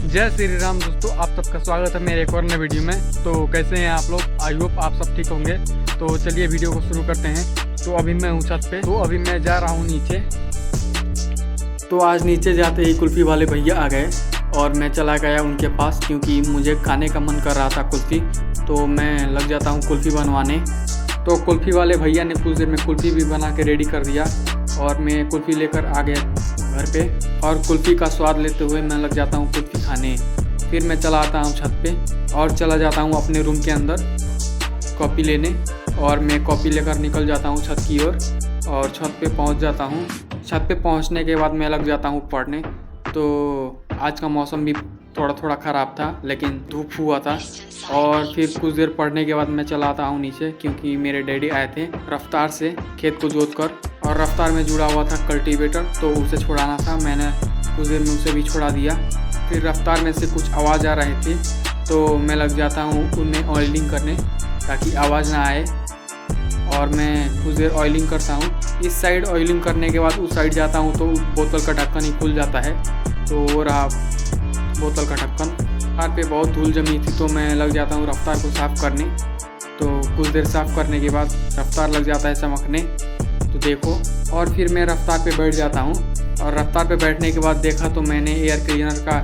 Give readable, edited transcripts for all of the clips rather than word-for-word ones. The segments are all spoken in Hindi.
जय श्री राम दोस्तों, आप सबका स्वागत है मेरे एक और नए वीडियो में। तो कैसे हैं आप लोग? आई होप आप सब ठीक होंगे। तो चलिए वीडियो को शुरू करते हैं। तो अभी मैं हूँ छत पे, तो अभी मैं जा रहा हूँ नीचे। तो आज नीचे जाते ही कुल्फ़ी वाले भैया आ गए और मैं चला गया उनके पास, क्योंकि मुझे खाने का मन कर रहा था कुल्फ़ी। तो मैं लग जाता हूँ कुल्फ़ी बनवाने। तो कुल्फ़ी वाले भैया ने कुछ देर में कुल्फ़ी भी बना के रेडी कर दिया और मैं कुल्फ़ी लेकर आ गया घर पे। और कुल्फ़ी का स्वाद लेते हुए मैं लग जाता हूँ कुल्फ़ी खाने। फिर मैं चला आता हूँ छत पे और चला जाता हूँ अपने रूम के अंदर कॉपी लेने। और मैं कॉपी लेकर निकल जाता हूँ छत की ओर और छत पे पहुँच जाता हूँ। छत पे पहुँचने के बाद मैं लग जाता हूँ पढ़ने। तो आज का मौसम भी थोड़ा थोड़ा ख़राब था, लेकिन धूप हुआ था। और फिर कुछ देर पढ़ने के बाद मैं चला आता हूँ नीचे, क्योंकि मेरे डैडी आए थे रफ्तार से खेत को जोत कर। और रफ्तार में जुड़ा हुआ था कल्टीवेटर, तो उसे छुड़ाना था। मैंने कुछ देर में उसे भी छुड़ा दिया। फिर रफ्तार में से कुछ आवाज़ आ रही थी, तो मैं लग जाता हूँ उनमें ऑयलिंग करने ताकि आवाज़ ना आए। और मैं कुछ देर ऑयलिंग करता हूँ। इस साइड ऑयलिंग करने के बाद उस साइड जाता हूँ तो बोतल का ढक्कन ही खुल जाता है। तो वो रहा बोतल का ढक्कन। रफ्तार पे बहुत धूल जमी थी, तो मैं लग जाता हूँ रफ्तार को साफ़ करने। तो कुछ देर साफ़ करने के बाद रफ्तार लग जाता है चमकने, तो देखो। और फिर मैं रफ्तार पे बैठ जाता हूँ। और रफ्तार पे बैठने के बाद देखा तो मैंने एयर क्लीनर का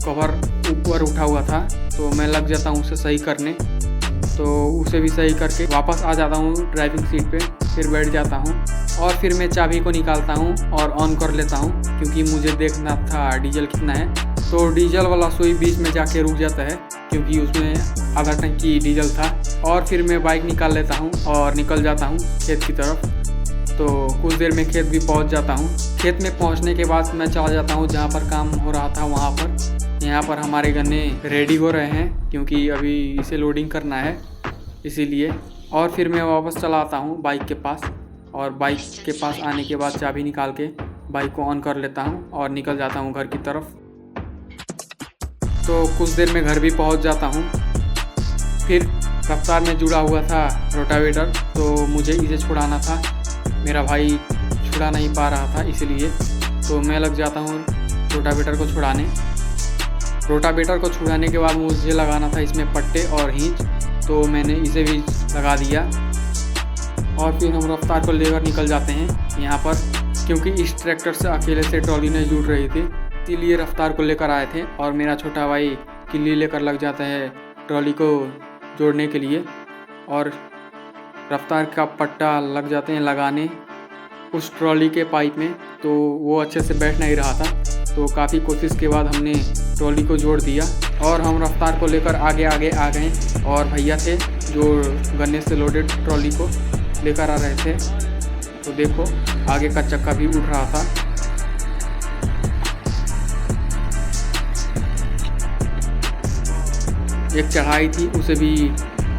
कवर ऊपर उठा हुआ था, तो मैं लग जाता हूँ उसे सही करने। तो उसे भी सही करके वापस आ जाता हूँ ड्राइविंग सीट पे। फिर बैठ जाता हूँ और फिर मैं चाबी को निकालता हूँ और ऑन कर लेता हूँ, क्योंकि मुझे देखना था डीजल कितना है। तो डीजल वाला सुई बीच में जाके रुक जाता है, क्योंकि उसमें आधा टंकी डीजल था। और फिर मैं बाइक निकाल लेता हूँ और निकल जाता हूँ खेत की तरफ। तो कुछ देर में खेत भी पहुँच जाता हूँ। खेत में पहुँचने के बाद मैं चला जाता हूँ जहाँ पर काम हो रहा था वहाँ पर। यहाँ पर हमारे गन्ने रेडी हो रहे हैं, क्योंकि अभी इसे लोडिंग करना है इसीलिए। और फिर मैं वापस चला आता हूँ बाइक के पास। और बाइक के पास आने के बाद चाबी निकाल के बाइक को ऑन कर लेता हूँ और निकल जाता हूँ घर की तरफ। तो कुछ देर में घर भी पहुँच जाता हूँ। फिर रफ्तार में जुड़ा हुआ था रोटावेटर, तो मुझे इसे छुड़ाना था। मेरा भाई छुड़ा नहीं पा रहा था, इसलिए तो मैं लग जाता हूँ रोटावेटर को छुड़ाने। रोटावेटर को छुड़ाने के बाद मुझे लगाना था इसमें पट्टे और हिंच, तो मैंने इसे भी लगा दिया। और फिर हम रफ्तार को लेकर निकल जाते हैं यहाँ पर, क्योंकि इस ट्रैक्टर से अकेले से ट्रॉली नहीं जुड़ रही थी, इसीलिए रफ्तार को लेकर आए थे। और मेरा छोटा भाई किल्ली लेकर लग जाता है ट्रॉली को जोड़ने के लिए। और रफ्तार का पट्टा लग जाते हैं लगाने उस ट्रॉली के पाइप में, तो वो अच्छे से बैठ नहीं रहा था। तो काफ़ी कोशिश के बाद हमने ट्रॉली को जोड़ दिया और हम रफ्तार को लेकर आगे आगे आ गए। और भैया थे जो गन्ने से लोडेड ट्रॉली को लेकर आ रहे थे। तो देखो आगे का चक्का भी उठ रहा था। एक चढ़ाई थी, उसे भी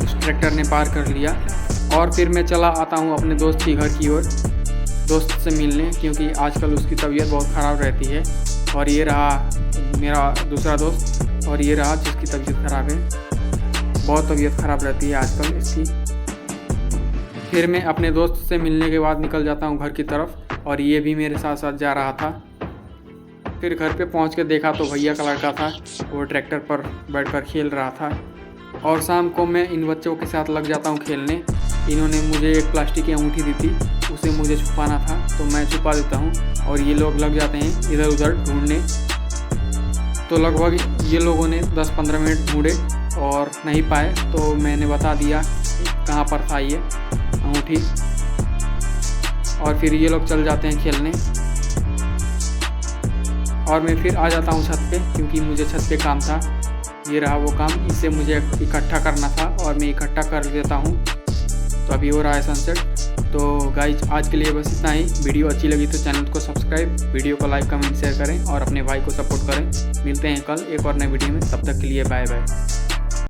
उस ट्रैक्टर ने पार कर लिया। और फिर मैं चला आता हूँ अपने दोस्त की घर की ओर, दोस्त से मिलने, क्योंकि आजकल उसकी तबीयत बहुत ख़राब रहती है। और ये रहा मेरा दूसरा दोस्त, और ये रहा जिसकी तबीयत ख़राब है। बहुत तबीयत ख़राब रहती है आजकल इसकी। फिर मैं अपने दोस्त से मिलने के बाद निकल जाता हूँ घर की तरफ, और ये भी मेरे साथ साथ जा रहा था। फिर घर पे पहुँच के देखा तो भैया का लड़का था, वो ट्रैक्टर पर बैठकर खेल रहा था। और शाम को मैं इन बच्चों के साथ लग जाता हूँ खेलने। इन्होंने मुझे एक प्लास्टिक की अंगूठी दी थी, उसे मुझे छुपाना था, तो मैं छुपा देता हूँ। और ये लोग लग जाते हैं इधर उधर ढूंढने। तो लगभग ये लोगों ने 10-15 मिनट ढूंढे और नहीं पाए, तो मैंने बता दिया कहाँ पर था ये अंगूठी। और फिर ये लोग चल जाते हैं खेलने। और मैं फिर आ जाता हूँ छत पे, क्योंकि मुझे छत पे काम था। ये रहा वो काम, इसे मुझे इकट्ठा करना था और मैं इकट्ठा कर देता हूँ। तो अभी हो रहा है सनसेट। तो गाइज आज के लिए बस इतना ही। वीडियो अच्छी लगी तो चैनल को सब्सक्राइब, वीडियो को लाइक कमेंट शेयर करें और अपने भाई को सपोर्ट करें। मिलते हैं कल एक और नए वीडियो में, तब तक के लिए बाय बाय।